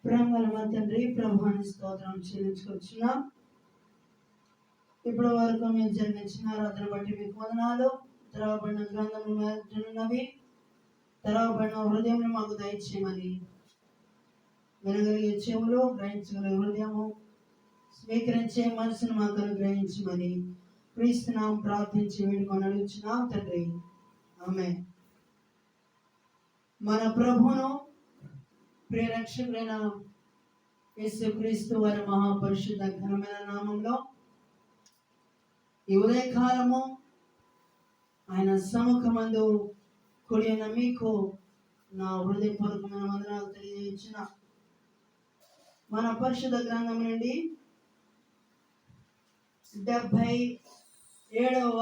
ప్రేమగల మా తండ్రి, ప్రభువానికి స్తోత్రం చెల్లించుకొచ్చున్నాం. ఇప్పటి వరకు మీరు జన్మించిన ఆరాధన బట్టి మీకు వందనాలు. తెరవబడిన గ్రంథమున్నవి, తెరవబడిన హృదయం మాకు దయచేయమని, వినగలిగే చెవులు, గ్రహించగలిగే హృదయము, స్వీకరించే మనసును మాకు అనుగ్రహించమని క్రీస్తునామం ప్రార్థించి వేడుకొని అడుగుచున్నాం తండ్రి, ఆమేన్. మన ప్రభువును ప్రియరక్షకుడైన యేసుక్రీస్తు వారి మహాపరిశుద్ధ ఘనమైన నామంలో ఈ ఉదయకాలము ఆయన సముఖమందు కూడిన మీకు నా హృదయపూర్వకమైన వందనాలు తెలియజేసిన మన పరిశుద్ధ గ్రంథం నుండి 77వ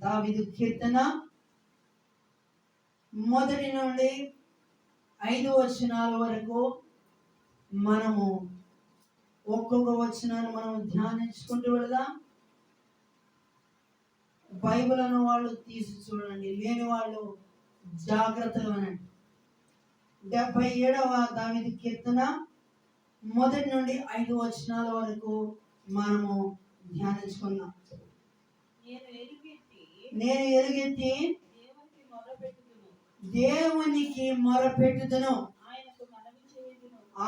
దావీదు కీర్తన 1 నుండి 5 వచనాల వరకు మనము ఒక్కొక్క వచనాన్ని మనం ధ్యానించుకుంటూ వెళదాం. బైబిల్ అన్న వాళ్ళు తీసి చూడండి, లేని వాళ్ళు జాగ్రత్తగా వినండి. 77వ దావీదు కీర్తన 1 నుండి 5 వచనాల వరకు మనము ధ్యానించుకుందాం. నేను ఎలుగెత్తి దేవునికి మొరపెట్టుదును,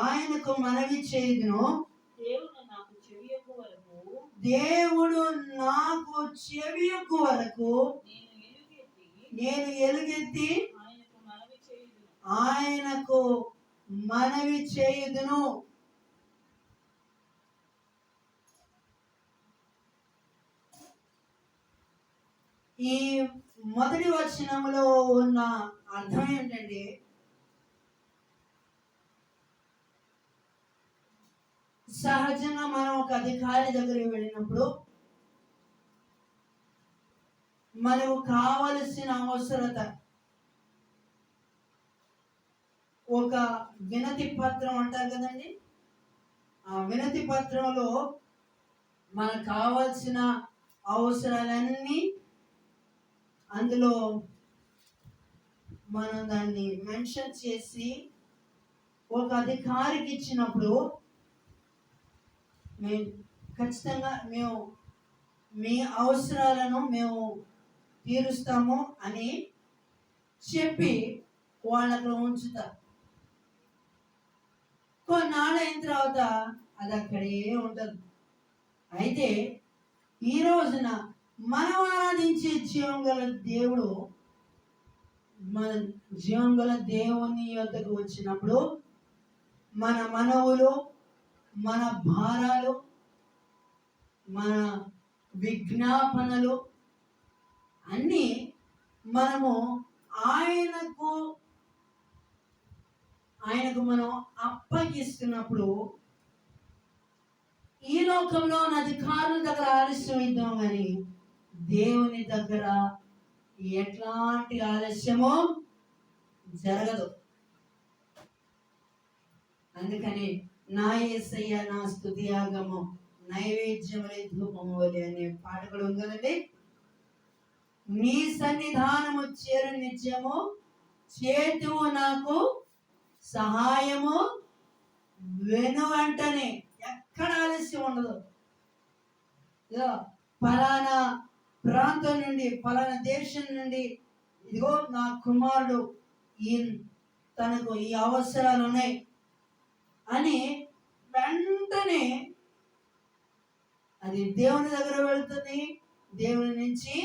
ఆయనకు మనవి చేయుదును. దేవుడు నాకు చెవియొగ్గు వరకు నేను ఎలుగెత్తి ఆయనకు మనవి చేయుదును. ఈ మొదటి వచనంలో ఉన్న అర్థం ఏంటంటే, సహజంగా మనం ఒక అధికారి దగ్గరికి వెళ్ళినప్పుడు మనకు కావలసిన అవసరత ఒక వినతి పత్రం అంటారు కదండి. ఆ వినతి పత్రంలో మనకు కావాల్సిన అవసరాలన్నీ అందులో మనం దాన్ని మెన్షన్ చేసి ఒక అధికారికి ఇచ్చినప్పుడు, ఖచ్చితంగా మేము మీ అవసరాలను మేము తీరుస్తాము అని చెప్పి వాళ్ళకు ఉంచుతారు. కొన్నాళ్ళు అయిన తర్వాత అది అక్కడే ఉంటుంది. అయితే ఈ రోజున మనం ఆరాధించే జీవం గల దేవుడు, మన జీవం గల దేవుని యొద్దకు వచ్చినప్పుడు మన మనవులు, మన భారాలు, మన విజ్ఞాపనలు అన్నీ మనము ఆయనకు మనం అప్పగిస్తున్నప్పుడు, ఈ లోకంలో అధికారుల దగ్గర ఆలస్యం ఇద్దాం కానీ దేవుని దగ్గర ఎట్లాంటి ఆలస్యమో జరగదు. అందుకని నా యేసయ్య నా స్తుతి యాగము నైవేద్యములే ధూపము వలె అనే పాట కూడా ఉంది కదండి. నీ సన్నిధానము చేరు నిత్యము, చేతువు నాకు సహాయము వెను వెంటనే. ఎక్కడ ఆలస్యం ఉండదు. ఫలానా ప్రాంతం నుండి, ఫలానా దేశం నుండి ఇదిగో నా కుమారుడు తనకు ఈ అవసరాలు ఉన్నాయి అని వెంటనే అది దేవుని దగ్గర వెళుతుంది. దేవుని నుంచి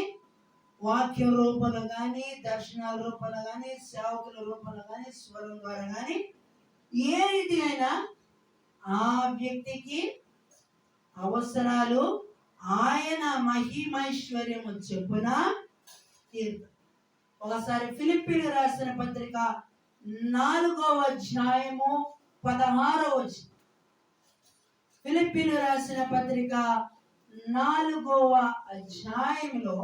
వాక్యం రూపంలో కానీ, దర్శనాల రూపంలో కానీ, సేవకుల రూపంలో కానీ, స్వరం ద్వారా కానీ ఏ రీతి అయినా ఆ వ్యక్తికి అవసరాలు ఆయన మహిమైశ్వర్యము చెప్పున తీరుతాయి. ఒకసారి ఫిలిప్పీలకు రాసిన పత్రిక 4వ అధ్యాయము 16వ వచనం. ఫిలిప్పీలకు రాసిన పత్రిక 4వ అధ్యాయంలో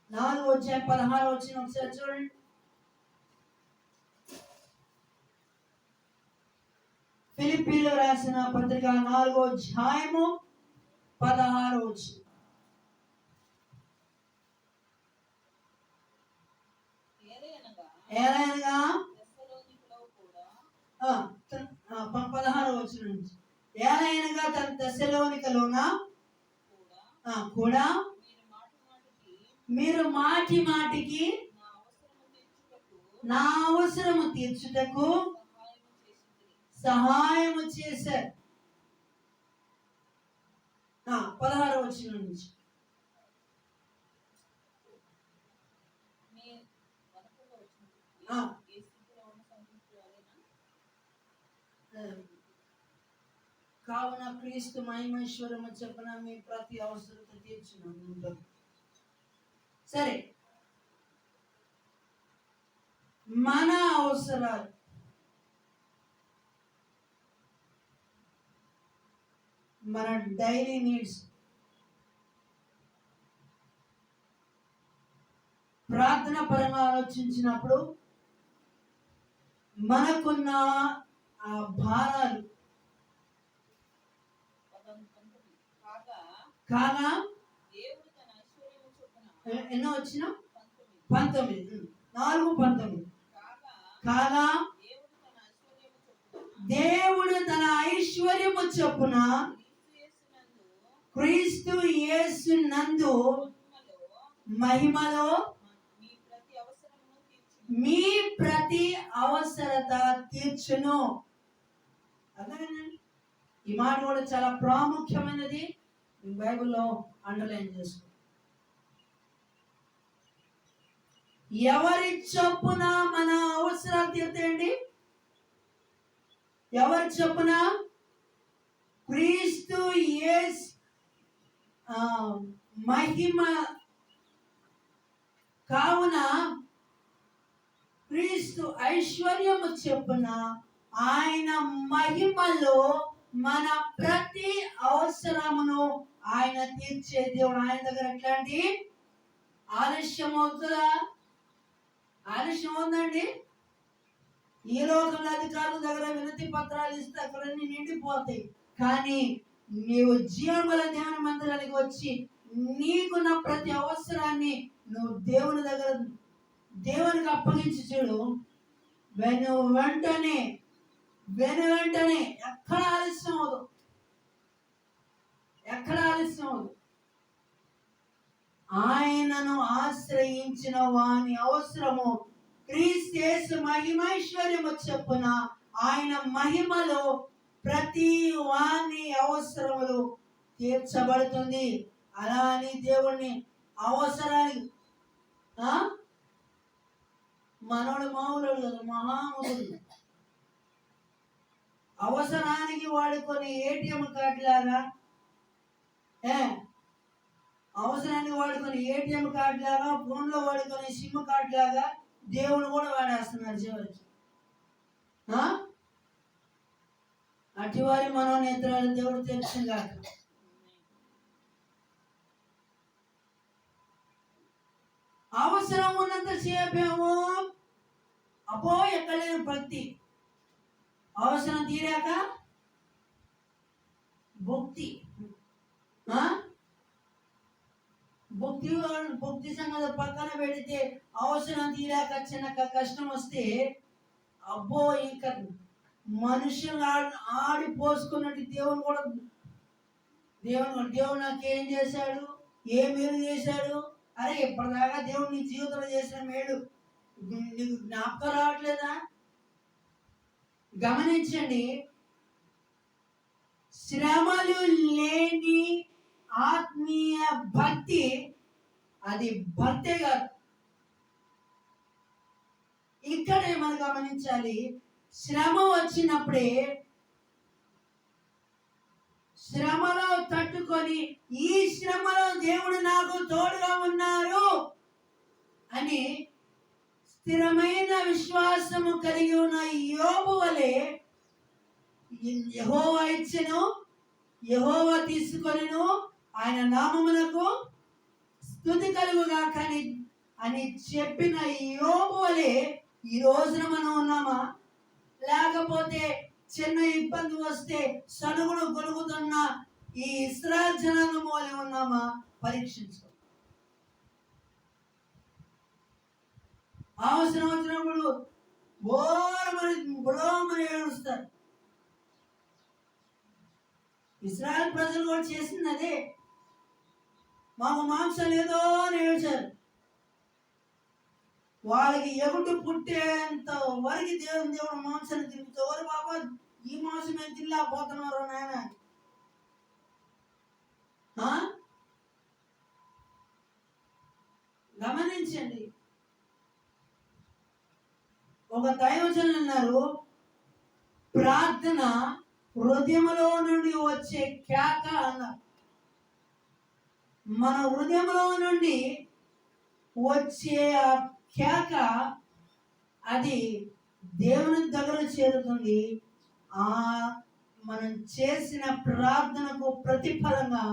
4వ అధ్యాయం 16వ వచనం ఒకసారి చూడండి. ఫిలిప్పీలకు రాసిన పత్రిక 4వ అధ్యాయము 16వ వచనం. ఏలయనగా 16వ వచనం నుంచి, ఏలైనగా తన తెస్సలోనికలోన కూడా మీరు మాటి మాటికి నా అవసరము తీర్చుటకు సహాయము చేశారు. 16వ వచనం నుంచి, కావున క్రీస్తు మహిమైశ్వర్యము చెప్పిన మీ ప్రతి అవసరత తీర్చును. సరే, మన అవసరాలు, మన డైలీ నీడ్స్, ప్రార్థన పరంగా ఆలోచించినప్పుడు మనకున్న ఆ భారాలు కాగా ఎన్నో వచ్చిన 19 4:19 కాగా దేవుడు తన ఐశ్వర్యము చొప్పున క్రీస్తు యేసు నందు మహిమలో మీ ప్రతి అవసరత తీర్చును. అదేనండి, ఈ మాట కూడా చాలా ప్రాముఖ్యమైనది. బైబిల్లో అండర్లైన్ చేసుకో. ఎవరి చొప్పున మన అవసరాలు తీరుతాయండి? ఎవరి చొప్పున? క్రీస్తు యేసు మహిమ. కావున క్రీస్తు ఐశ్వర్యము చొప్పున ఆయన మహిమలో మన ప్రతి అవసరమును ఆయన తీర్చే దేవుడు. ఆయన దగ్గర ఎట్లాంటి ఆలస్యం అవుతుందా? ఆలస్యం ఉందండి. ఈ లోకంలో అధికారుల దగ్గర వినతి పత్రాలు ఇస్తే అక్కడన్నీ నిండిపోతాయి. కానీ నీవు జీవముల దేవుని మందిరానికి వచ్చి నీకున్న ప్రతి అవసరాన్ని నువ్వు దేవునికి అప్పగించి చూడు, వెంటనే ఎక్కడ ఆలస్యం అవదు. ఆయనను ఆశ్రయించిన వాని అవసరము క్రీస్తు యేసు మహిమైశ్వర్యము చొప్పున ఆయన మహిమలో ప్రతి వాని అవసరములు తీర్చబడుతుంది. అలా అని దేవుణ్ణి అవసరానికి మనోడు మామూలు మహాముడు అవసరానికి వాడుకొని ఏటీఎం కార్డు లాగా ఫోన్లో వాడుకొని సిమ్ కార్డు లాగా దేవుడు కూడా వాడేస్తున్నారు చివరికి. అటివారి మనోనేత్రాలు దేవుడు తెచ్చిందాక. అవసరం ఉన్నంత సేపేమో అబ్బో ఎక్కడలేని భక్తి, అవసరం తీరాక భక్తి. భక్తి సంగతి పక్కన పెడితే అవసరం తీరాక చిన్న కష్టం వస్తే అబ్బో ఇంకా మనుషులు ఆడిపోసుకున్నట్టు దేవుడు నాకేం చేశాడు, ఏ మేలు చేశాడు, అరే ఇప్పటిదాకా దేవుడు నీ జీవితంలో చేసిన మేలు నీకు జ్ఞాపకం రావట్లేదా? గమనించండి, శ్రమలు లేని ఆత్మీయ భక్తి అది భక్తే కాదు. ఇక్కడే మనం గమనించాలి, శ్రమ వచ్చినప్పుడే శ్రమలో తట్టుకొని ఈ శ్రమలో దేవుడు నాకు తోడుగా ఉన్నారు అని స్థిరమైన విశ్వాసము కలిగి ఉన్న యోబు వలె యెహోవా ఇచ్చెను, యెహోవా తీసుకొనెను, ఆయన నామమునకు స్తుతి కలుగుగాక అని చెప్పిన యోబు వలె ఈ రోజున మనం ఉన్నామా? లేకపోతే చిన్న ఇబ్బంది వస్తే సనుగుడు గొలుగుతున్న ఈ ఇశ్రాయేలు జనాంగం వలె ఉన్నామా? పరీక్షించుకో. అవసరం వచ్చినప్పుడు ఓరమని బుడమని ఏడుస్తారు. ఇశ్రాయేల్ ప్రజలు కూడా చేసింది అదే. మాకు మాంసం లేదో అని ఏడ్చారు. వాళ్ళకి ఎగుటు పుట్టేంత వరకు దేవుడు మాంసాన్ని తిరుగుతారు. బాబా ఈ మాంసం ఏం తినలేకపోతున్నారు నాయన. గమనించండి, ఒక దైవజనులు అన్నారు, ప్రార్థన హృదయంలో నుండి వచ్చే కేక అన్నారు. మన హృదయంలో నుండి వచ్చే ఆ కేక అది దేవుని దగ్గర చేరుతుంది. ఆ మనం చేసిన ప్రార్థనకు ప్రతిఫలంగా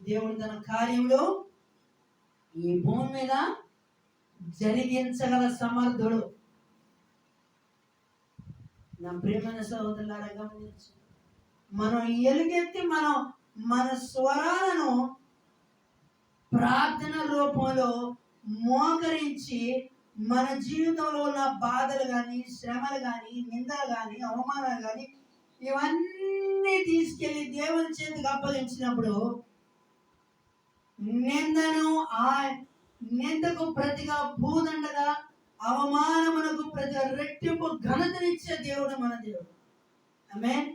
దేవుడు తన కార్యంలో ఈ భూమి మీద జరిగించగల సమర్థుడు. నా ప్రియమైన సహోదరులారా గమనించు, మనం ఎలుగెత్తి మన స్వరాలను ప్రార్థన రూపంలో మోకరించి మన జీవితంలో ఉన్న బాధలు కానీ, శ్రమలు కానీ, నిందలు కానీ, అవమానాలు కానీ ఇవన్నీ తీసుకెళ్లి దేవుని చేతికి అప్పగించినప్పుడు నిందకు ప్రతిగా భూదండగా, అవమానమునకు ప్రతి రెట్టింపు ఘనతనిచ్చే దేవుడు మన దేవుడు. ఆమేన్.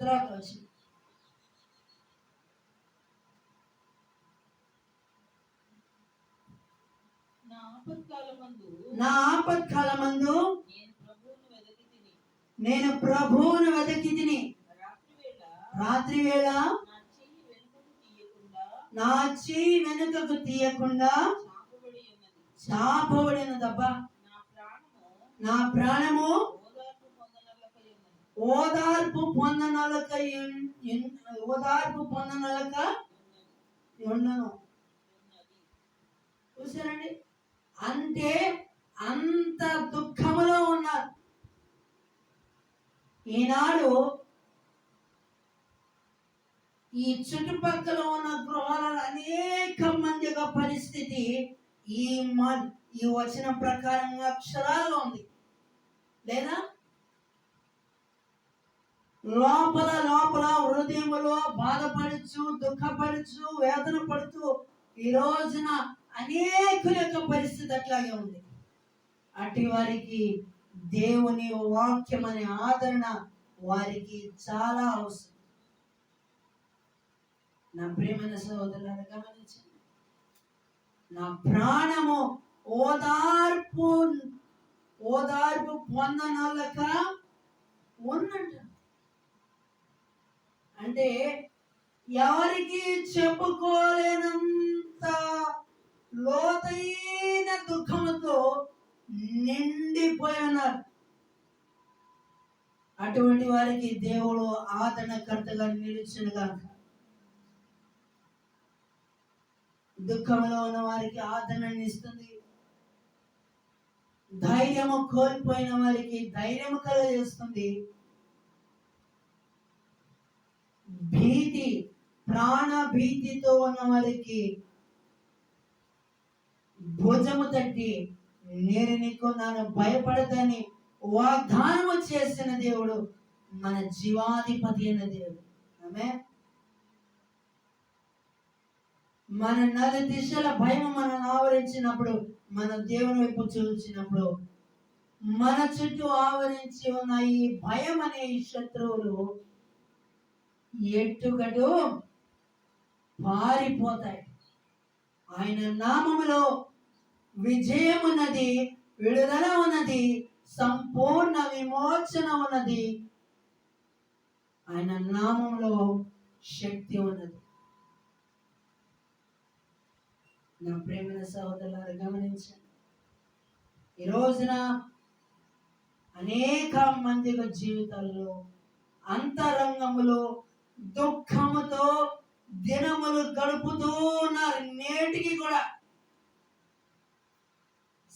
తర్వాత వచ్చి నా ఆపత్కాలమందు నేను ప్రభువును వెతికి తిని, రాత్రి వేళ నా చెయ్యి వెనుకకు తీయకుండా చాపబడినదబ్బా. నా ప్రాణము ఓదార్పు పొందనలక ఉండను. చూసారండి, అంటే అంత దుఃఖములో ఉన్నారు. ఈనాడు ఈ చుట్టుపక్కల ఉన్న గృహాలలో అనేక మంది యొక్క పరిస్థితి ఈ వచనం ప్రకారంగా అక్షరాలుగా ఉంది. లేదా లోపల హృదయంలో బాధపడుచు, దుఃఖపడుచు, వేదన పడుతూ ఈ రోజున అనేకుల యొక్క పరిస్థితి అట్లాగే ఉంది. అటు వారికి దేవుని వాక్యం అనే ఆదరణ వారికి చాలా అవసరం. నా ప్రియమైన సహోదరులను గమనించండి, నా ప్రాణము ఓదార్పు పొందనలక ఉన్నట్టు. అంటే ఎవరికి చెప్పుకోలేనంత లోతైన దుఃఖముతో నిండిపోయి ఉన్నారు. అటువంటి వారికి దేవుడు ఆదరణకర్తగా నిలిచునుగా. దుఃఖంలో ఉన్న వారికి ఆదరణని ఇస్తుంది. ధైర్యము కోల్పోయిన వారికి ధైర్యము కలుగజేస్తుంది. ప్రాణ భీతితో ఉన్న వారికి భుజము తట్టి నేను నీకు నన్ను భయపడదని వాగ్దానము చేసిన దేవుడు మన జీవాధిపతి అయిన దేవుడు. ఆమేన్. మన నలు దిశల భయం మనల్ని ఆవరించినప్పుడు, మన దేవుని వైపు చూసినప్పుడు, మన చుట్టూ ఆవరించి ఉన్న ఈ భయం అనే శత్రువులు ఎట్టుకటు పారిపోతాయి. ఆయన నామములో విజయం ఉన్నది, విడుదల ఉన్నది, సంపూర్ణ విమోచన ఉన్నది. ఆయన నామంలో శక్తి ఉన్నది. నా ప్రేమైన సహోదరులారా గమనించండి, ఈ రోజున అనేక మంది జీవితాల్లో అంతరంగములో దుఃఖముతో దినములు గడుపుతూ ఉన్నారు. నేటికి కూడా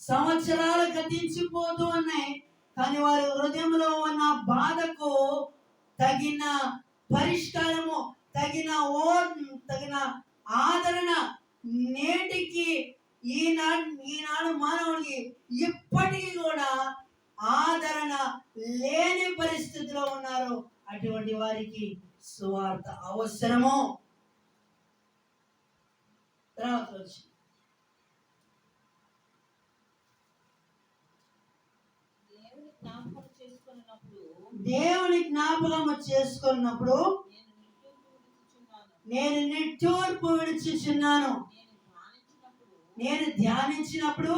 సంవత్సరాలు గతించిపోతూ ఉన్నాయి. కానీ వారి హృదయంలో ఉన్న బాధకు తగిన పరిష్కారము, తగిన ఆదరణ నేటికి ఈనాడు మానవుడికి ఇప్పటికీ కూడా లేని పరిస్థితిలో ఉన్నారు. అటువంటి వారికి సువార్త అవసరము. తర్వాత వచ్చి దేవుని జ్ఞాపకం చేసుకున్నప్పుడు నేను నిట్టూర్పు విడుచుచున్నాను. నేను ధ్యానించినప్పుడు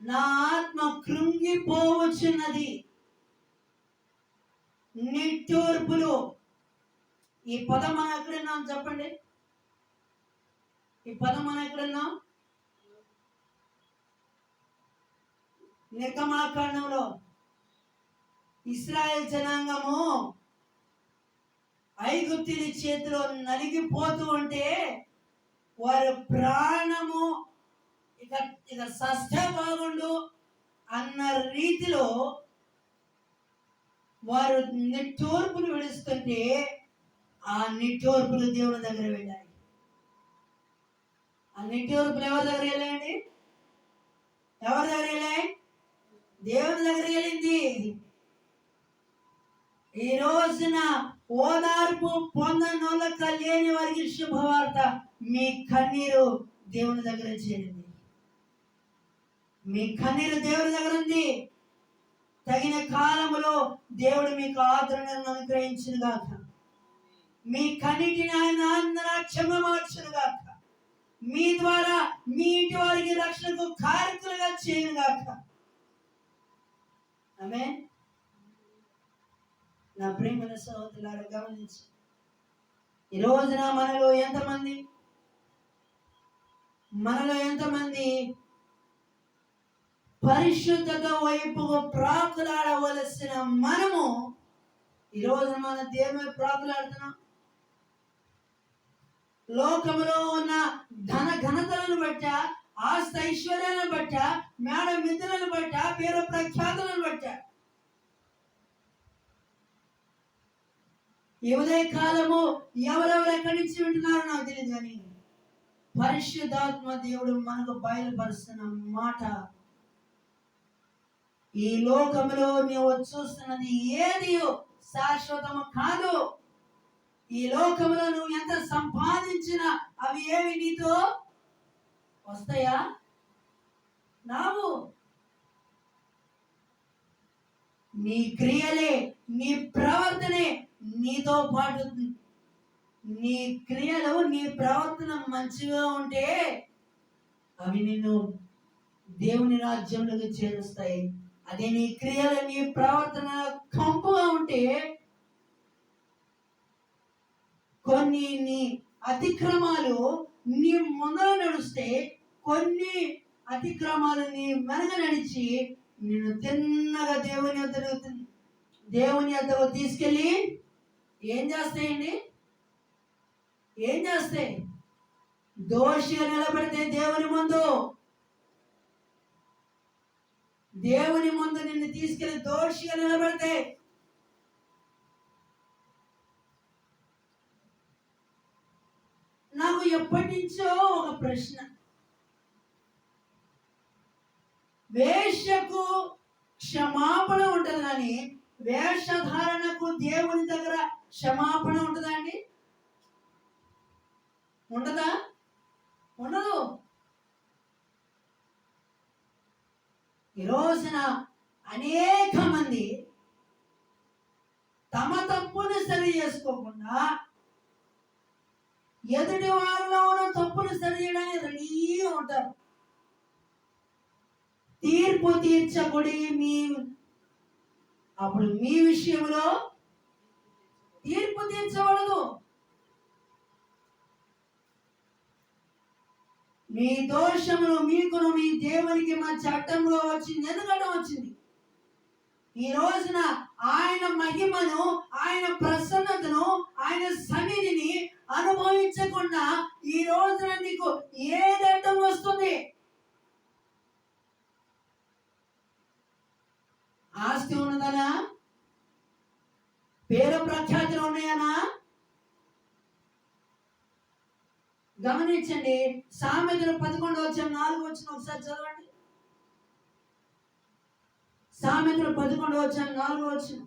నా ఆత్మ కృంగిపోవచ్చున్నది. నిట్టూర్పులు, ఈ పదం మనం ఎక్కడున్నాం చెప్పండి? ఈ పదం మనం ఎక్కడున్నాం? నిర్గమాకాండంలో ఇశ్రాయేల్ జనాంగము ఐగుప్తుని చేతిలో నలిగిపోతూ ఉంటే వారి ప్రాణము ఇక సస్తే బాగుండు అన్న రీతిలో వారు నిట్టూర్పులు విడుస్తుంటే ఆ నిట్టూర్పులు దేవుని దగ్గర వెళ్ళాయి. ఆ నిట్టూర్పులు ఎవరి దగ్గర వెళ్ళాయండి? ఎవరి దగ్గర వెళ్ళాయి? దేవుని దగ్గర వెళ్ళింది. ఈ రోజున ఓదార్పు పొందనోళ్ళక లేని వారికి శుభవార్త, మీ కన్నీరు దేవుని దగ్గర చేరింది. మీ కన్నీరు దేవుని దగ్గర ఉంది. తగిన కాలములో దేవుడు మీకు ఆదరణను అనుగ్రహించును గాక. మీ కన్నిటిని ఆయన ఆనందరాక్షంగా మార్చును గాక. మీ ద్వారా మీ ఇంటి వారికి రక్షణకు కారకులుగా చేయను గాక. ఆమేన్. నా ప్రియమైన సహోదరులారా, గమనించి ఈ రోజున మనలో ఎంతమంది పరిశుద్ధత వైపు ప్రాకులాడవలసిన మనము ఈ రోజున మన దేవుని ప్రాకులాడుతున్నాం. లోకములో ఉన్న ఘనతలను బట్ట, ఆస్తి ఐశ్వర్యాలను బట్ట, మేడ మిత్రులను బట్ట, పేరు ప్రఖ్యాతులను బట్ట ఈ ఉదయ కాలము ఎవరెవరు ఎక్కడి నుంచి వింటున్నారో నాకు తెలియదు, కానీ పరిశుద్ధాత్మ దేవుడు మనకు బయలుపరుస్తున్న మాట, ఈ లోకములో నీవు చూస్తున్నది ఏది శాశ్వతము కాదు. ఈ లోకములో నువ్వు ఎంత సంపాదించినా అవి ఏవి నీతో వస్తాయా? నావు. నీ క్రియలే, నీ ప్రవర్తనే నీతో పాటు, నీ క్రియలు నీ ప్రవర్తన మంచిగా ఉంటే అవి నిన్ను దేవుని రాజ్యంలోకి చేరుస్తాయి. అదే నీ క్రియలు నీ ప్రవర్తన కంపుగా ఉంటే, కొన్ని నీ అతిక్రమాలు నీ ముందర నడుస్తే, కొన్ని అతిక్రమాలు నీ వెనక నడిచి నిన్ను తిన్నగా దేవుని వద్దకు తీసుకెళ్ళి ఏం చేస్తాయండి? ఏం చేస్తాయి? దోషిగా నిలబడితే దేవుని ముందు నిన్ను తీసుకెళ్లి దోషిగా నిలబడితే, నాకు ఎప్పటి నుంచో ఒక ప్రశ్న, వేశ్యకు క్షమాపణ ఉంటది కానీ వేషధారణకు దేవుని దగ్గర క్షమాపణ ఉంటుందా అండి? ఉండదా? ఉండదు. ఈ రోజున అనేక మంది తమ తప్పును సరి చేసుకోకుండా ఎదుటి వాళ్ళలో ఉన్న తప్పును సరి చేయడానికి రెడీగా ఉంటారు. తీర్పు తీర్చబడి అప్పుడు మీ విషయంలో తీర్పు తీర్చబడదు. మీ దోషములు మీకును మీ దేవునికి మధ్య అడ్డంగా వచ్చింది. ఎందుకంటే వచ్చింది, ఈ రోజున ఆయన మహిమను, ఆయన ప్రసన్నతను, ఆయన సన్నిధిని అనుభవించకుండా ఈ రోజున నీకు ఏది అడ్డం వస్తుంది? ఆస్తి ఉన్నదనా? పేరు ప్రఖ్యాతులు ఉన్నాయనా? గమనించండి, సామెతలు 11వ అధ్యాయం 4వ వచనం ఒకసారి చదవండి. సామెతలు 11:4.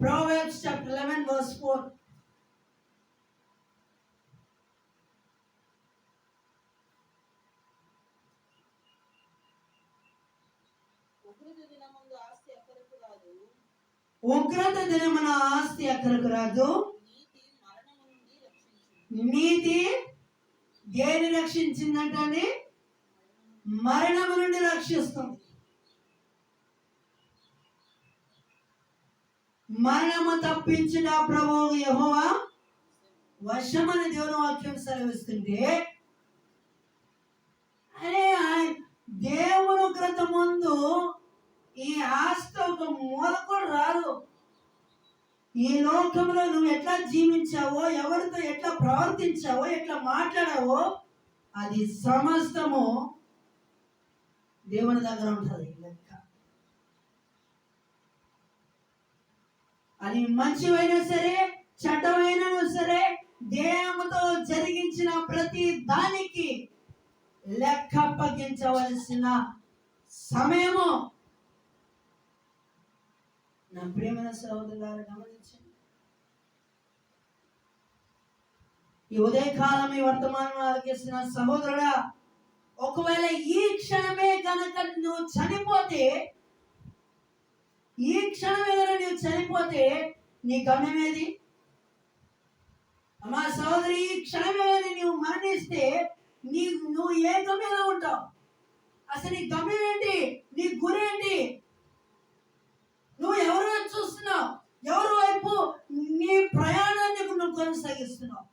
Proverbs chapter 11:4. ఉగ్రత దినమున ఆస్తి ఎక్కడకు రాదు, నీతి దేని రక్షించిందంటే మరణము నుండి రక్షిస్తుంది. మరణము తప్పించిన ప్రభువు యెహోవా వశమని దేవుని వాక్యం సెలవిస్తుంటే, అరే దేవుని ఉగ్రత ముందు ఈ ఆస్తి ఒక మూల కూడా రాదు. ఈ లోకంలో నువ్వు ఎట్లా జీవించావో, ఎవరితో ఎట్లా ప్రవర్తించావో, ఎట్లా మాట్లాడావో, అది సమస్తము దేవుని దగ్గర ఉంటుంది లెక్క. అది మంచివైనా సరే, చెడ్డమైనా సరే, దేవునితో జరిగించిన ప్రతి దానికి లెక్క అప్పగించవలసిన సమయము. నా ప్రియమైన సహోదరులారా, గమనించండి. ఈ ఉదయకాలం ఈ వర్తమానం ఆలకిస్తున్న సహోదరుడా, ఒకవేళ ఈ క్షణమే గనక నువ్వు చనిపోతే, ఈ క్షణమే గనక నువ్వు చనిపోతే నీ గమ్యం ఏది? మా సహోదరి, ఈ క్షణమే నువ్వు మరణిస్తే నువ్వు ఏ గమ్యంలో ఉంటావు? అసలు నీ గమ్యం ఏంటి? నీ గురి ఏంటి? నువ్వు ఎవరు వైపు చూస్తున్నావు? ఎవరి వైపు నీ ప్రయాణాన్ని నువ్వు కొనసాగిస్తున్నావు?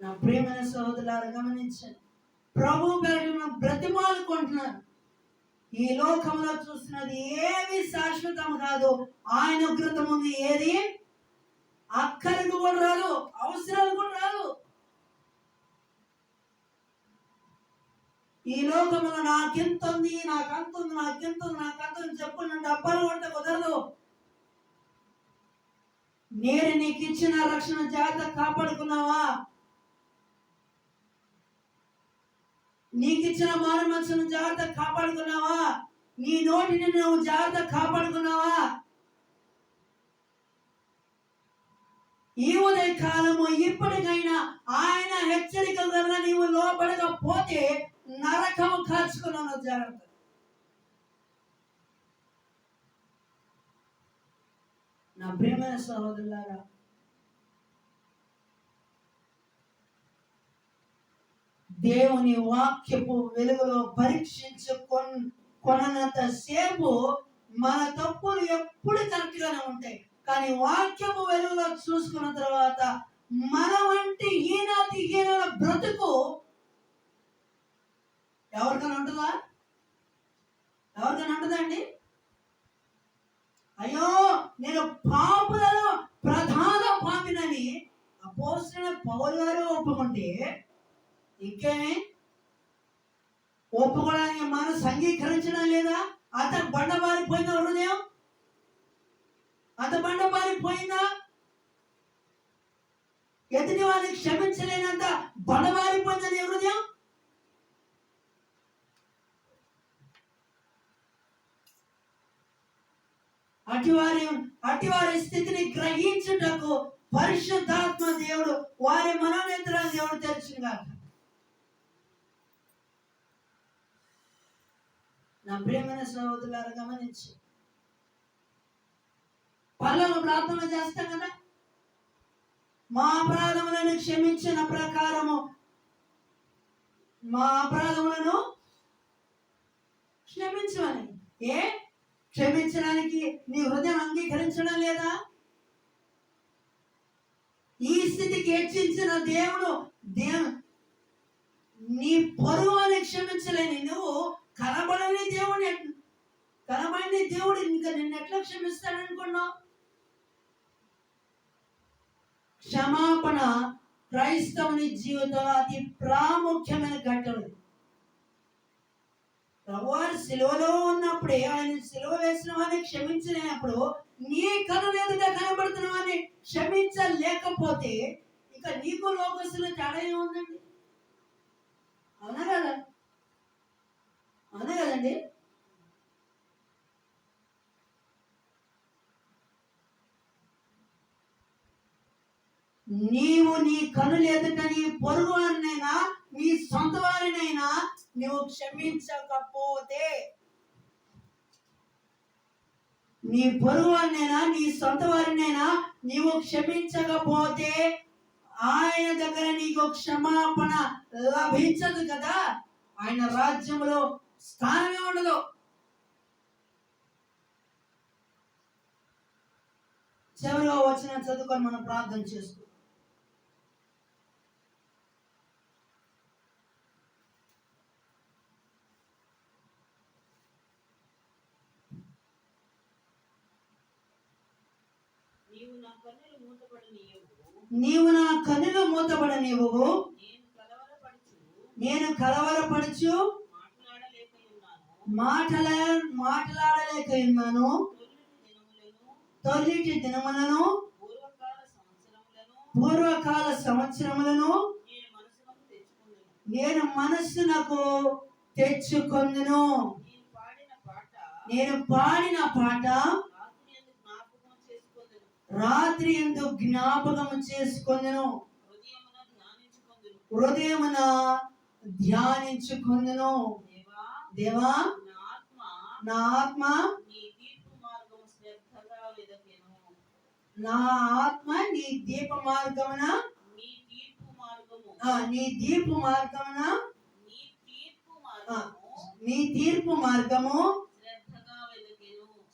నా ప్రియమైన సహోదరులారా, గమనించండి. ప్రభు పేరు బ్రతిమాలుకుంటున్నాను. ఈ లోకంలో చూస్తున్నది ఏమి శాశ్వతం కాదు. ఆయన ఉగ్రత ముందు ఏది అక్కడికి కూడా రాదు, అవసరాలు కూడా రాదు. ఈ లోకంలో నాకెంత ఉంది, నాకంత ఉంది, నాకెంత ఉంది, నాకంత ఉంది చెప్పుకున్న డబ్బాలు కొడితే కుదరదు. నేను నీకు ఇచ్చిన రక్షణ జాగ్రత్త కాపాడుకున్నావా? నీకు ఇచ్చిన మారు మనసును జాగ్రత్త కాపాడుకున్నావా? నీ నోటిని నువ్వు జాగ్రత్త కాపాడుకున్నావా? ఈ ఉదయ కాలము ఇప్పటికైనా ఆయన హెచ్చరిక వల్ల నీవు లోపడకపోతే నరకము కాచుకున్నాను. జాగ్రత్త. నా ప్రియమైన సహోదరులారా, దేవుని వాక్యపు వెలుగులో పరీక్షించుకొనంత సేపు మన తప్పులు ఎప్పుడు కరెక్ట్ గానే ఉంటాయి. కానీ వాక్యపు వెలుగులో చూసుకున్న తర్వాత మన వంటి హీనాల బ్రతుకు ఎవరికైనా ఉంటుందా? ఎవరికైనా ఉంటుందండి? అయ్యో, నేను పాపులలో ప్రధాన పాపినని అపోస్తలుడైన పౌలు గారు ఒప్పుకుంటే, ఇంకేమి ఒప్పుకోవడానికి మనసు అంగీకరించడం లేదా? అతను బండబారిపోయిందా హృదయం? అంత బండబారిపోయిందా? ఎదుటి వారిని క్షమించలేనంత బండబారిపోయిందని హృదయం? అటివారి స్థితిని గ్రహించుటకు పరిశుద్ధాత్మ దేవుడు వారి మనోనేత్రాన్ని దేవుడు తెరిచినగాక. నా ప్రియమైన సహోదరులారా, గమనించి పరలోక ప్రార్థన చేస్తాం కదా, మా అపరాధములను క్షమించిన ప్రకారము మా అపరాధములను క్షమించమని. క్షమించడానికి నీ హృదయం అంగీకరించడం లేదా? ఈ స్థితికి హెచ్చించిన దేవుడు నీ పొరుగుని క్షమించలేని నువ్వు కనబడని దేవుడు ఇంకా నిన్ను ఎట్లా క్షమిస్తాడనుకున్నావు? క్షమాపణ క్రైస్తవుని జీవితంలో అతి ప్రాముఖ్యమైన ఘట్టం. ప్రభువారు సిలువలో ఉన్నప్పుడే, ఆయన సిలువ వేసిన వారిని క్షమించలేనప్పుడు నీ కనుల ఎదుట కనబడుతున్న వారిని క్షమించలేకపోతే ఇక నీకు లోకస్తుల తేడా ఏముందండి? ఆలోచించండి. నీవు నీ కనులు ఎదుట నీ పొరుగు వారినైనా నీ సొంత వారినైనా నువ్వు క్షమించకపోతే, నీ పొరుగు వారినైనా నీ సొంత వారినైనా నీవు క్షమించకపోతే ఆయన దగ్గర నీకు క్షమాపణ లభించదు కదా. ఆయన రాజ్యంలో స్థానమే ఉండదు. చివరిగా వచ్చిన చదువుకొని మనం ప్రార్థన చేసుకుంటాం. నీవు నా కన్నులు మూతబడనివ్వు, నేను కలవరపడుచు మాట్లాడలేక ఉన్నాను. తొలిటి దినములను పూర్వకాల సంవత్సరములను నేను మనస్సునకు తెచ్చుకొందును. నేను పాడిన పాట రాత్రి యందు జ్ఞాపకము చేసుకొందును, హృదయమున ధ్యానించుకొందును. దేవా, నా ఆత్మ నీ దీప మార్గమున నీ తీర్పు మార్గము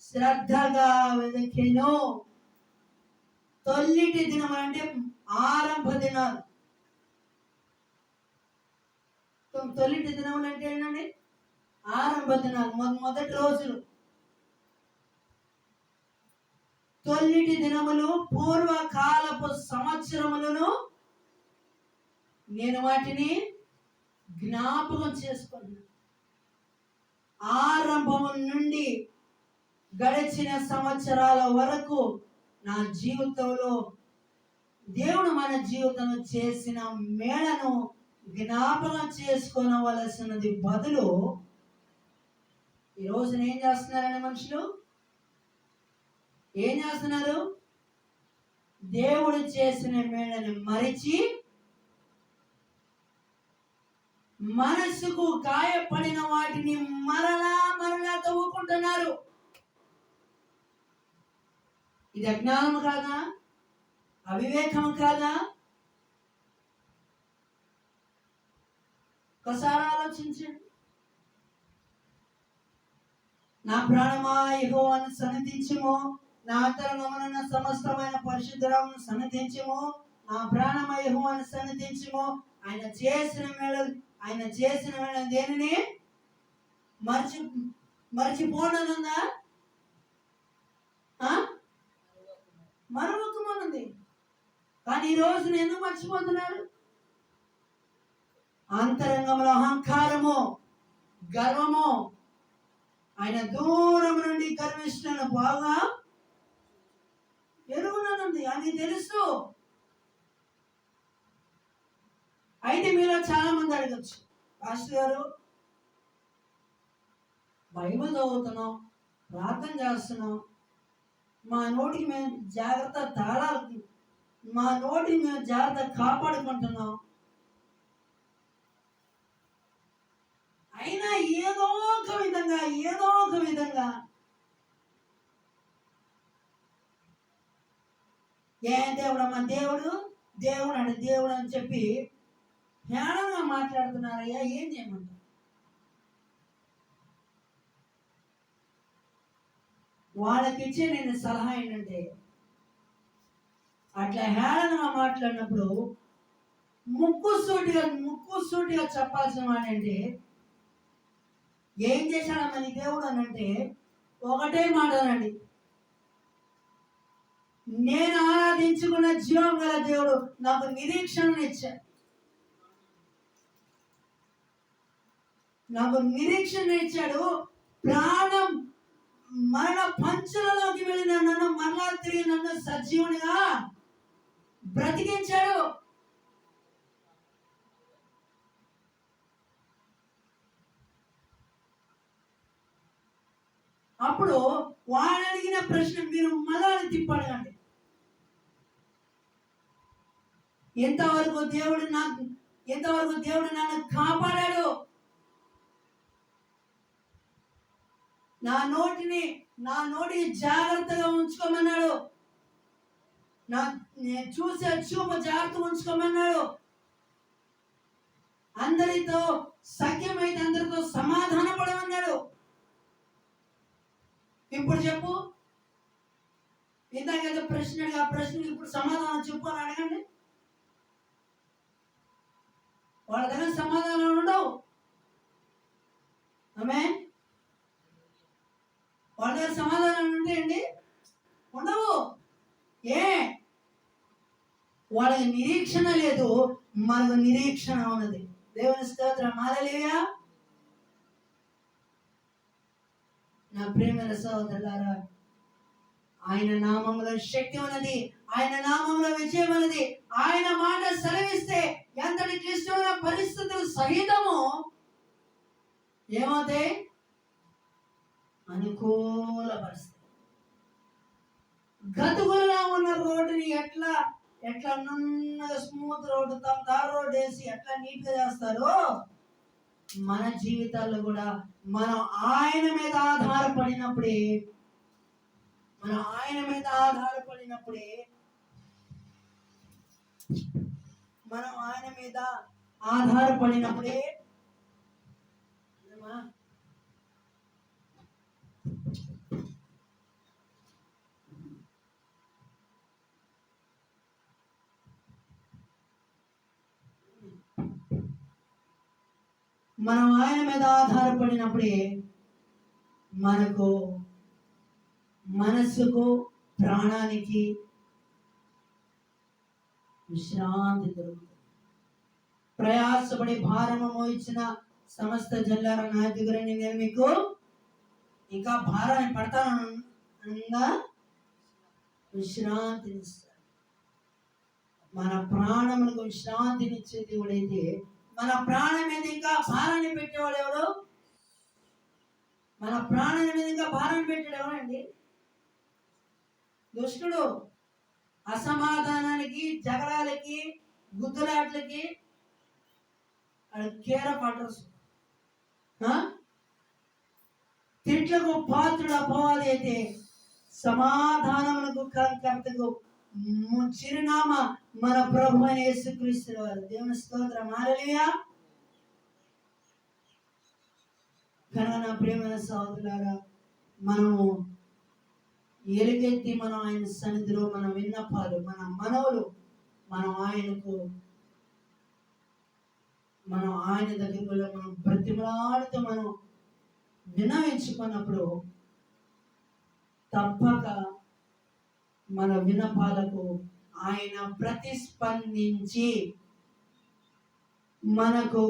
శ్రద్ధగా వెదకెను. తొలిటి దినములు అంటే ఆరంభ దినాలు. తొలిటి దినములు అంటే ఏంటండి? ఆరంభ దినాలు, మొదటి రోజులు. తొలిటి దినములు పూర్వకాలపు సంవత్సరములను నేను వాటిని జ్ఞాపకం చేసుకున్నాను. ఆరంభం నుండి గడిచిన సంవత్సరాల వరకు నా జీవితంలో దేవుడు మన జీవితంలో చేసిన మేళను జ్ఞాపకం చేసుకోవలసినది బదులు ఈ రోజున ఏం చేస్తున్నారని మనుషులు ఏం చేస్తున్నారు? దేవుడు చేసిన మేళని మరిచి మనసుకు గాయపడిన వాటిని మరలా తవ్వుకుంటున్నారు. ఇది అజ్ఞానం కాదా? అవివేకం కాదా? ఒకసారి ఆలోచించండి. నా ప్రాణమా యెహోవాను సన్నిధించుము, నా అంతరంగమున సమస్తమైన పరిశుద్ధరామును సన్నిధించుము. నా ప్రాణమా యెహోవాను సన్నిధించుము. ఆయన చేసిన మేళ దేనిని మర్చిపోనుందా? మరొకమనుంది. కానీ ఈ రోజు నేను మర్చిపోతున్నాడు. అంతరంగంలో అహంకారము, గర్వము, ఆయన దూరం నుండి గర్విష్ఠను బాగా ఎరుగుననుంది అని తెలుసు. అయితే మీలో చాలా మంది అడగచ్చు, పాస్టర్ గారు బైబిల్ చదువుతున్నాం, ప్రార్థన చేస్తున్నాం, మా నోటికి మేము జాగ్రత్త కాపాడుకుంటున్నాం, అయినా ఏదో ఒక విధంగా దేవుడమ్మా దేవుడు అని చెప్పి హేళనగా మాట్లాడుతున్నారయ్యా, ఏం చేయమంటారు? వాళ్ళకిచ్చే నేను సలహా ఏంటంటే, అట్లా హేళనగా మాట్లాడినప్పుడు ముక్కుసూటిగా చెప్పాల్సిన వాడంటే, ఏం చేశాడమ్మా నీ దేవుడు అని అంటే ఒకటే మాట అనండి, నేను ఆరాధించుకున్న జీవం గల దేవుడు నాకు నిరీక్షణ ఇచ్చాడు. ప్రాణం మరణ పంచులలోకి వెళ్ళిన నన్ను మరలా తిరిగి నన్ను సజీవునిగా బ్రతికించాడు. అప్పుడు వాడు అడిగిన ప్రశ్న మీరు మళ్ళా తిప్పడగండి. ఎంతవరకు దేవుడు నన్ను కాపాడాడు, నా నోటిని జాగ్రత్తగా ఉంచుకోమన్నాడు, చూసే చూపు జాగ్రత్త ఉంచుకోమన్నాడు, అందరితో సఖ్యమైతే అందరితో సమాధాన పడమన్నాడు. ఇప్పుడు చెప్పు, ఇందాక ప్రశ్న ఆ ప్రశ్నకి ఇప్పుడు సమాధానం చెప్పు అని అడగండి. వాళ్ళ దగ్గర సమాధానం ఉండవు. ఆమేన్. వాళ్ళ దగ్గర సమాధానం ఉంటాయండి? ఉండవు. వాళ్ళకి నిరీక్షణ లేదు, మనకు నిరీక్షణ ఉన్నది. దేవుని స్తోత్రం. హల్లెలూయా. నా ప్రియమైన సహోదరులారా, ఆయన నామములో శక్తి ఉన్నది, ఆయన నామములో విజయం ఉన్నది. ఆయన మాట సెలవిస్తే ఎంతటి క్లిష్టమైన పరిస్థితులు సహితము ఏమవుతాయి? అనుకూల పరిస్థితి. గతుకులుగా ఉన్న రోడ్డుని ఎట్లా నున్నగా స్మూత్ రోడ్డు, తార్ రోడ్డు వేసి ఎట్లా నీట్ గా చేస్తారో మన జీవితాల్లో కూడా మనం ఆయన మీద ఆధారపడినప్పుడే మనకు మనస్సుకు ప్రాణానికి విశ్రాంతి దొరుకుతుంది. ప్రయాసపడి భారము మోయించిన సమస్త జల్లార నా దగ్గర నేను మీకు ఇంకా భారాన్ని పడతాను విశ్రాంతినిస్తాను. మన ప్రాణములకు విశ్రాంతినిచ్చే దేవుడైతే మన ప్రాణం మీద ఇంకా భారాన్ని పెట్టేవాడు ఎవడు? మన ప్రాణం మీద ఇంకా భారాన్ని పెట్టాడు ఎవరండి? దుష్టుడు. అసమాధానానికి, జగడాలకి, గుద్దులాట్లకి కేర పట్టర్స్, తిట్లకు పాత్రుడు అపవాది అయితే సమాధానములకు కర్తకు చిరునామా మన ప్రభు అయిన యేసుక్రీస్తు వారు. దేవుని స్తోత్రం. హల్లెలూయా. కనుక నా ప్రియమైన సహోదరులారా, మనము ఎలుగెత్తి మనం ఆయన సన్నిధిలో మన విన్నపాలు, మన మనవులు మనం ఆయన దగ్గర మనం బ్రతిమలాడుతూ మనం వినవించుకున్నప్పుడు తప్పక మన విన్నపాలకు ఆయన ప్రతిస్పందించి మనకు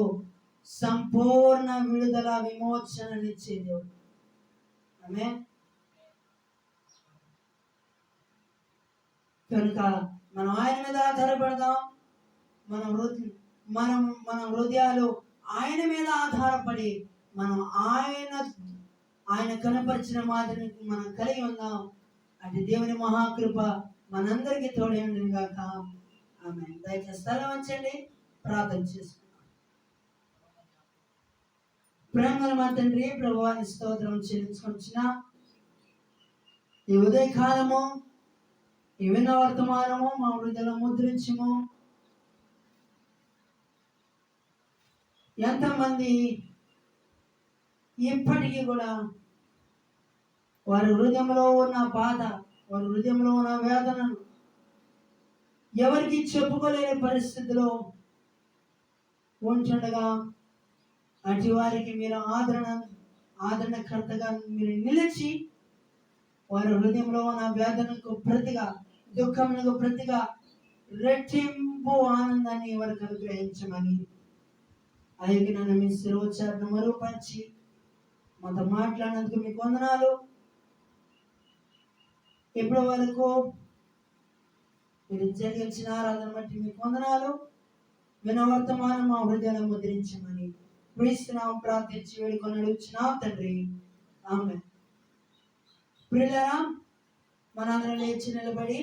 సంపూర్ణ విడుదల, విమోచననిచ్చే దేవుడు. ఆమేన్. కనుక మనం ఆయన మీద ఆధారపడదాం. మన హృదయాలు ఆయన మీద ఆధారపడి మనం ఆయన కనపరిచిన మాదిరిని మనం కలిగి ఉందాం. అంటే దేవుని మహాకృప మనందరికీ తోడే ఉండును గాక. ఆమేన్. దయచేసి తల వంచండి, ప్రార్థన చేసుకుందాం. ప్రేమల మా తండ్రి, ప్రభువాని స్తోత్రం చెల్లించుకొచ్చిన ఈ ఉదయకాలము, ఈ విన్న వర్తమానము మా హృదయంలో ముద్రించుము. ఎంతమంది ఇప్పటికీ కూడా వారి హృదయంలో ఉన్న బాధ, వారి హృదయంలో ఉన్న వేదనను ఎవరికి చెప్పుకోలేని పరిస్థితిలో ఉంటుండగా అటు వారికి మీరు ఆదరణకర్తగా మీరు నిలిచి వారి హృదయంలో ఉన్న వేదనకు ప్రతిగా, దుఃఖములకు ప్రతిగా రెట్టింపు ఆనందాన్ని వారికి అనుగ్రహించమని అలాగే నన్ను మీ శిరోచారణ మరుపరిచి మాతో మాట్లాడినందుకు మీకు వందనాలు. ఇప్పటి వరకు మీరు జరిగించిన ఆరాధన బట్టి మీకు వందనాలు. వినవర్తమానం మా హృదయాలను ముద్రించమని క్రీస్తునామమున ప్రార్థించి వేడుకొని అడుగుచున్నాం తండ్రి. ఆమేన్. ప్రియులారా, మనందరం లేచి నిలబడి